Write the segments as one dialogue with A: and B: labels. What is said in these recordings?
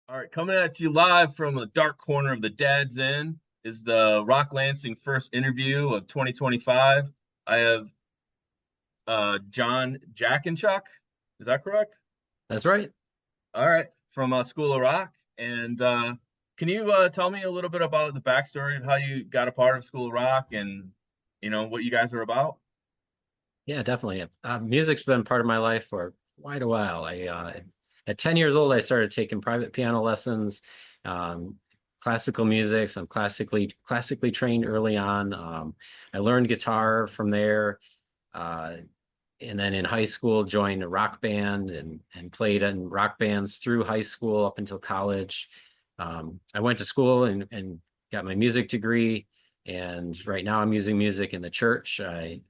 A: All right, coming at you live from a dark corner of the Dad's Inn is the Rock Lansing first interview of 2025. I have Jon Jackinchuk. Is that correct?
B: That's right.
A: All right, from School of Rock. And can you tell me a little bit about the backstory of how you got a part of School of Rock and what you guys are about?
B: Yeah, definitely. Music's been part of my life for quite a while. At 10 years old, I started taking private piano lessons, um, classical music. So I'm classically trained early on. I learned guitar from there, uh, and then in high school, joined a rock band and played in rock bands through high school up until college. I went to school and got my music degree. And right now I'm using music in the church, in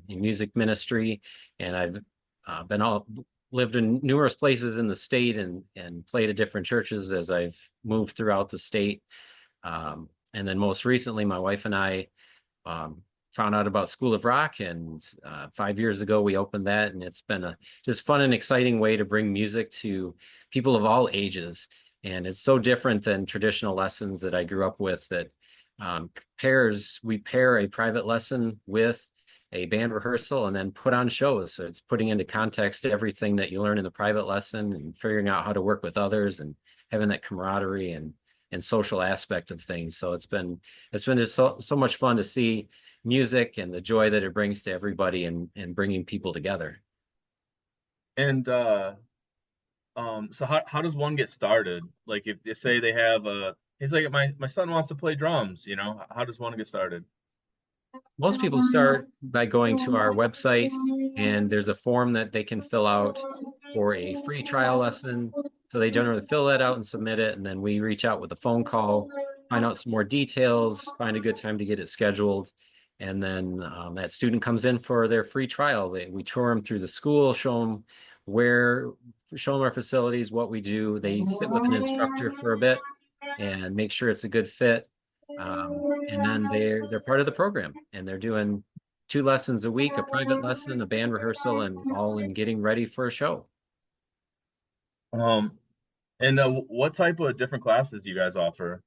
B: music ministry, and I've been all lived in numerous places in the state and played at different churches as I've moved throughout the state. And then most recently, my wife and I found out about School of Rock, and 5 years ago we opened that, and it's been a just fun and exciting way to bring music to people of all ages. And it's so different than traditional lessons that I grew up with that we pair a private lesson with a band rehearsal and then put on shows. So it's putting into context everything that you learn in the private lesson and figuring out how to work with others and having that camaraderie and social aspect of things. So it's been just so much fun to see music and the joy that it brings to everybody and bringing people together.
A: And so how does one get started? Like if they say they have he's like my son wants to play drums, how does one get started?
B: Most people start by going to our website, and there's a form that they can fill out for a free trial lesson. So they generally fill that out and submit it, and then we reach out with a phone call, find out some more details, find a good time to get it scheduled. And then that student comes in for their free trial. We tour them through the school, where, show them our facilities, what we do. They sit with an instructor for a bit and make sure it's a good fit. And then they're part of the program, and they're doing 2 lessons a week, a private lesson, a band rehearsal, and all in getting ready for a show.
A: Um, and what type of different classes do you guys offer?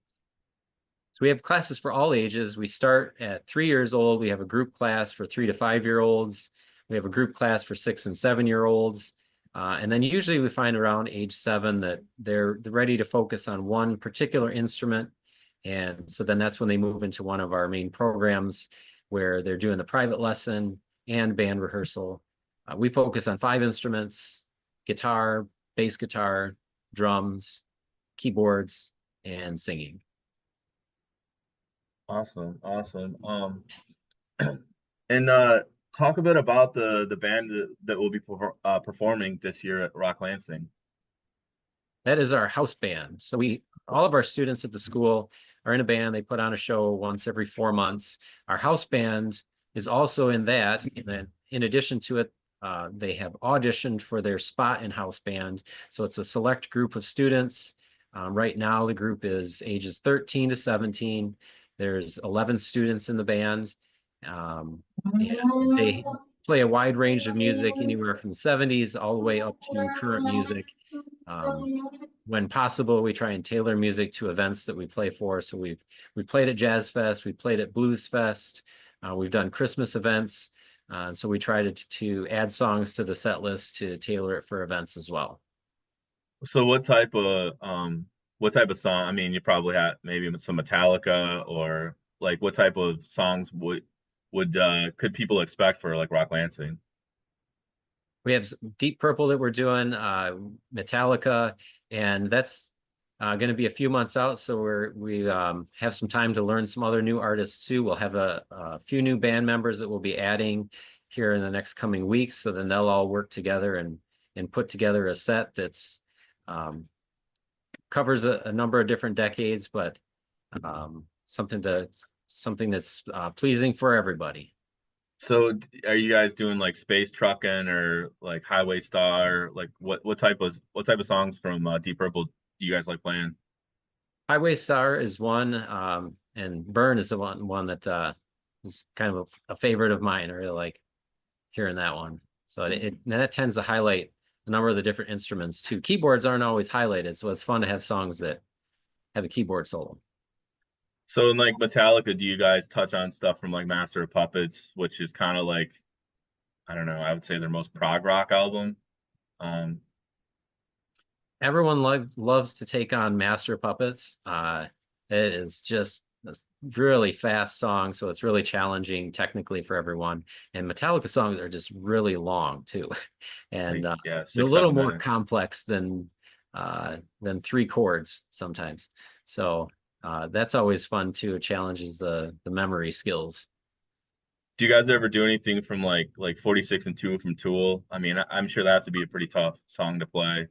B: So we have classes for all ages. We start at 3 years old. We have a group class for 3 to 5 year olds. We have a group class for 6 and 7 year olds. And then usually we find around age 7 that they're ready to focus on one particular instrument. And so then that's when they move into one of our main programs where they're doing the private lesson and band rehearsal. We focus on 5 instruments: guitar, bass guitar, drums, keyboards, and singing.
A: Awesome, awesome. And talk a bit about the band that will be performing this year at Rock Lansing.
B: That is our house band. So all of our students at the school are in a band. They put on a show once every 4 months. Our house band is also in that. And then in addition to it, they have auditioned for their spot in house band. So it's a select group of students. Right now, the group is ages 13 to 17. There's 11 students in the band. And they play a wide range of music, anywhere from the 70s all the way up to current music. When possible, we try and tailor music to events that we play for. So we've played at Jazz Fest, we played at Blues Fest, we've done Christmas events. So we try to add songs to the set list to tailor it for events as well.
A: So what type of song? I mean, you probably had maybe some Metallica, or like what type of songs would could people expect for like Rock Lansing?
B: We have Deep Purple that we're doing, Metallica, and that's going to be a few months out. So we have some time to learn some other new artists too. We'll have a few new band members that we'll be adding here in the next coming weeks. So then they'll all work together and put together a set that's covers a number of different decades, but something that's pleasing for everybody.
A: So are you guys doing like space trucking or like Highway Star? Like what type of songs from Deep Purple do you guys like playing?
B: Highway Star is one, and Burn is the one that is kind of a favorite of mine. I really like hearing that one. So that tends to highlight a number of the different instruments too. Keyboards aren't always highlighted, so it's fun to have songs that have a keyboard solo.
A: So in like Metallica, do you guys touch on stuff from like Master of Puppets, which is kind of like, I don't know, I would say their most prog rock album. Um,
B: Everyone loves to take on Master Puppets. It is just a really fast song, so it's really challenging technically for everyone. And Metallica songs are just really long too, and
A: like yeah,
B: they're a
A: six,
B: little
A: seven
B: more
A: minutes.
B: complex than three chords sometimes. So that's always fun too. It challenges the memory skills.
A: Do you guys ever do anything from like 46 and 2 from Tool? I mean, I'm sure that has to be a pretty tough song to play.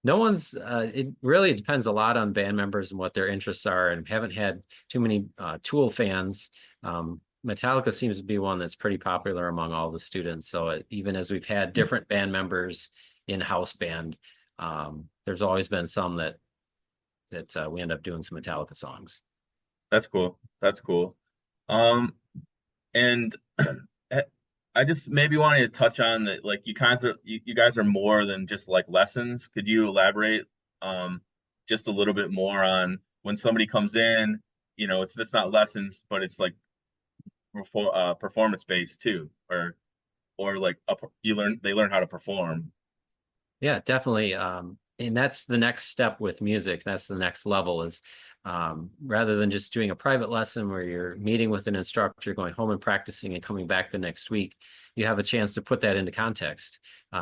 B: No one's it really depends a lot on band members and what their interests are, and haven't had too many Tool fans. Metallica seems to be one that's pretty popular among all the students, so even as we've had different band members in house band, there's always been some that we end up doing some Metallica songs.
A: That's cool. That's cool. Um, and I just maybe wanted to touch on that, like you guys are more than just like lessons. Could you elaborate just a little bit more on when somebody comes in, it's just not lessons, but it's like performance based too, or like they learn how to perform.
B: Yeah, definitely. And that's the next step with music. That's the next level is rather than just doing a private lesson where you're meeting with an instructor, going home and practicing and coming back the next week, you have a chance to put that into context.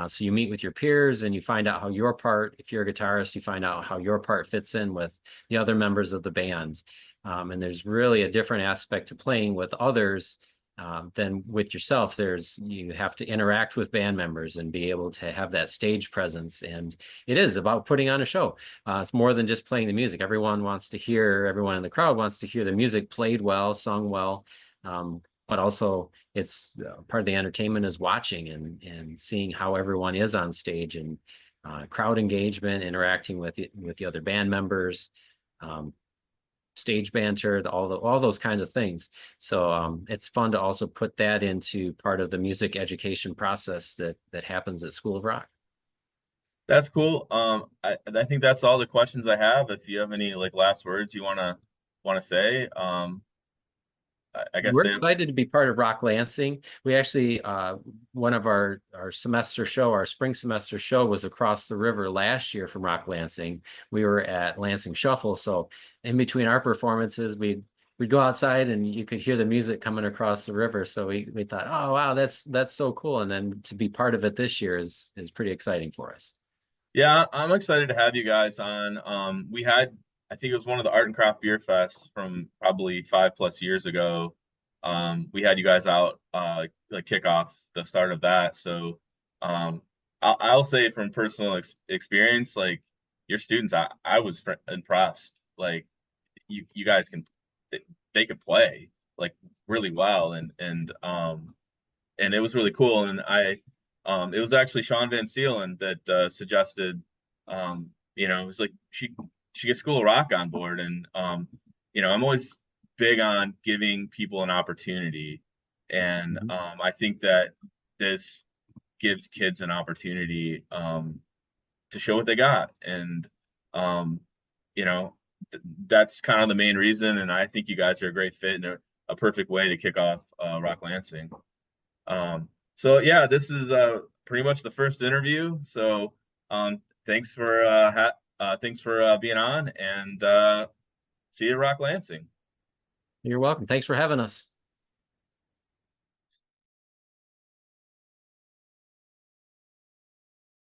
B: So you meet with your peers and you find out how your part, if you're a guitarist, you find out how your part fits in with the other members of the band. And there's really a different aspect to playing with others then with yourself. You have to interact with band members and be able to have that stage presence, and it is about putting on a show. It's more than just playing the music. Everyone in the crowd wants to hear the music played well, sung well, but also it's part of the entertainment is watching and seeing how everyone is on stage, and crowd engagement, interacting with the other band members, um, stage banter, all those kinds of things. So it's fun to also put that into part of the music education process that happens at School of Rock.
A: That's cool. I think that's all the questions I have. If you have any like last words you wanna say, I guess
B: We're
A: say
B: excited to be part of Rock Lansing. We actually, one of our spring semester show was across the river last year from Rock Lansing. We were at Lansing Shuffle, so in between our performances, we'd go outside and you could hear the music coming across the river. So we thought, oh wow, that's so cool. And then to be part of it this year is pretty exciting for us.
A: yeah, I'm excited to have you guys on. We had, I think it was one of the Art and Craft Beer Fests from probably 5+ years ago. We had you guys out, like kick off the start of that. So, I'll say from personal experience, like your students, I was impressed. Like you guys they, they could play like really well, and it was really cool. And it was actually Sean Van Seelen that suggested, it was like she gets School of Rock on board, and I'm always big on giving people an opportunity, and
B: Mhm.
A: I think that this gives kids an opportunity to show what they got, and um, you know, that's kind of the main reason. And I think you guys are a great fit and a perfect way to kick off Rock Lansing. So yeah, this is pretty much the first interview. So thanks for being on, and see you at Rock Lansing.
B: You're welcome. Thanks for having us.